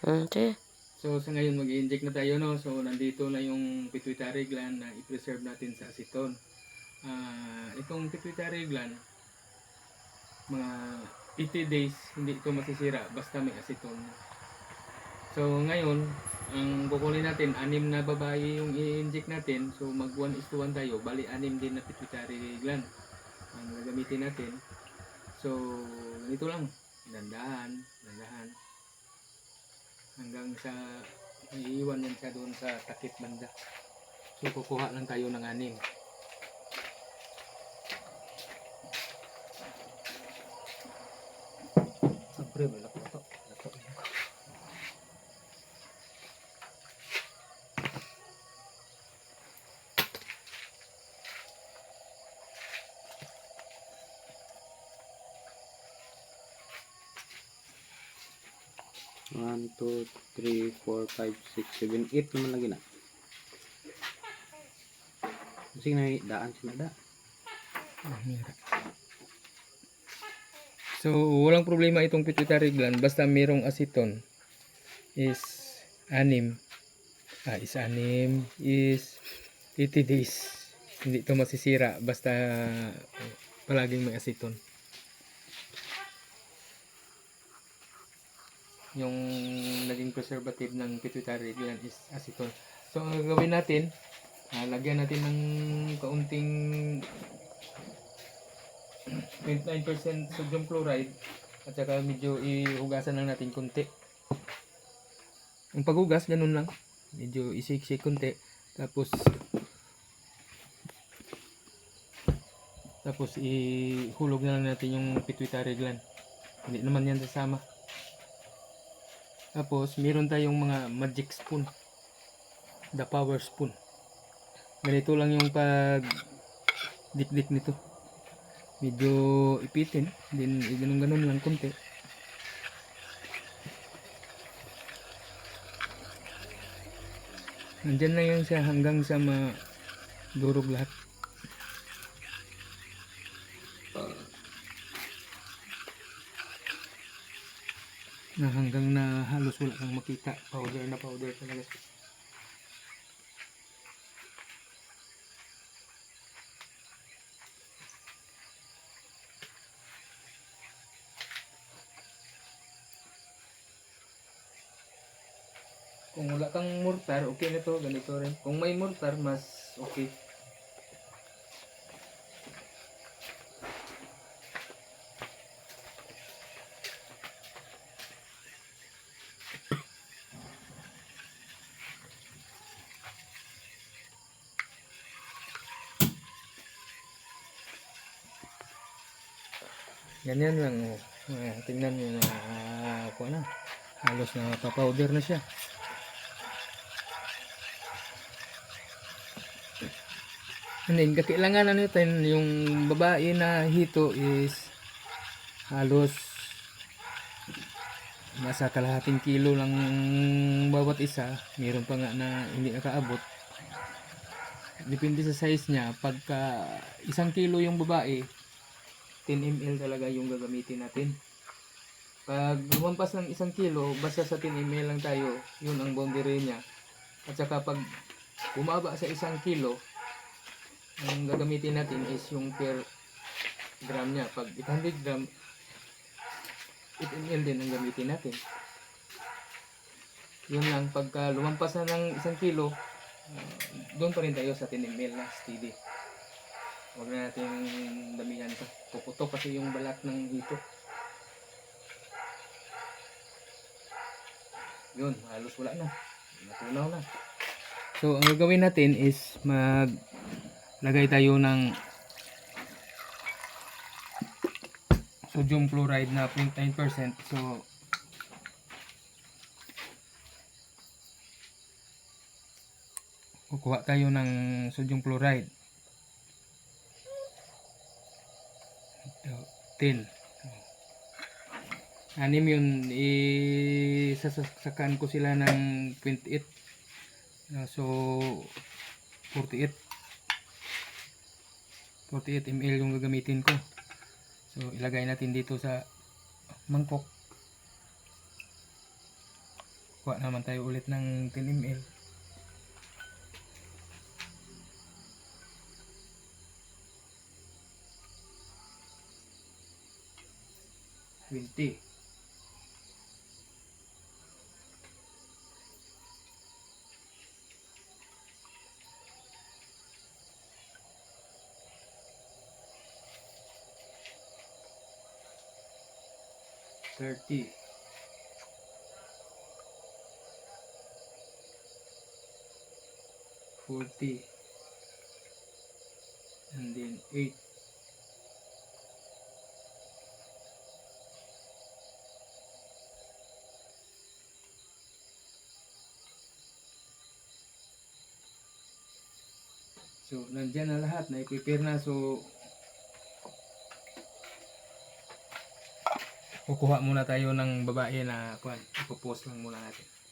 Okay. So sa ngayon mag-i-inject na tayo, no. So nandito na yung pituitary gland na i-preserve natin sa acetone. Itong pituitary gland, mga 80 days hindi ito masisira basta may acetone. So ngayon, ang kukunin natin, 6 na babae yung i-inject natin. So mag 1:1 tayo, bali 6 din na pituitary gland ang gagamitin natin. So ganito lang, dandahan, dandahan hanggang sa iiwan yan siya doon sa takip banda. So kukuha lang tayo ng 6. Siyempre, wala ko ito. Ito. 1, 2, 3, 4, 5, 6, 7, 8 naman lagi na. Kasi na daan sila da. So walang problema itong pituitary gland basta mayroong acetone is 6. Is 6 is 80 days. Hindi ito masisira basta palaging may acetone. Yung naging preservative ng pituitary gland is acetone. So ang gagawin natin, lagyan natin ng kaunting 29% sodium chloride at saka medyo ihugasan lang natin konti. Ang paghugas ganun lang, medyo isik-sik konti, tapos ihulog na lang natin yung pituitary gland. Hindi naman yan sasama. Tapos meron tayong mga magic spoon, the power spoon. Ganito lang yung pag dikdik nito, medyo ipitin, then ganun lang konti. Nandyan lang yan siya hanggang sa madurog lahat. Na hanggang na halos wala kang makita, powder na powder talaga. Kung wala kang mortar, okay na to, ganito rin. Kung may mortar, mas okay. Ganyan lang, oh. Tingnan nyo na, halos na pa-powder na siya. And then, kailangan natin yung babae na hito is halos nasa kalahating kilo lang bawat isa. Meron pa nga na hindi nakaabot. Depende sa size niya. Pagka 1 kilo yung babae, 10 ml talaga yung gagamitin natin. Pag lumampas ng 1 kilo, basta sa 10 ml lang tayo, yun ang boundary niya. At saka pag bumaba sa 1 kilo, ang gagamitin natin is yung per gram niya. Pag 800 gram, 8 ml din ang gamitin natin. Yun lang, pagka lumampas na ng 1 kilo, doon pa rin tayo sa 10 ml na steady. Huwag na natin damihan pa. Puputok kasi yung balat ng hito. Yun, halos wala na. Natunaw na. So, ang gagawin natin is maglagay tayo ng sodium chloride na 0.9%. So, kukuha tayo ng sodium chloride. 10. 6 yun, isasakan ko sila ng 28. So 48 ml yung gagamitin ko. So ilagay natin dito sa mangkok. Kuha naman tayo ulit ng 10 ml. $20. $30. 40. And then 8. So, nandyan na lahat. Na-prepare na. So, kukuha muna tayo ng babae na kuhan. Ipopost lang muna natin.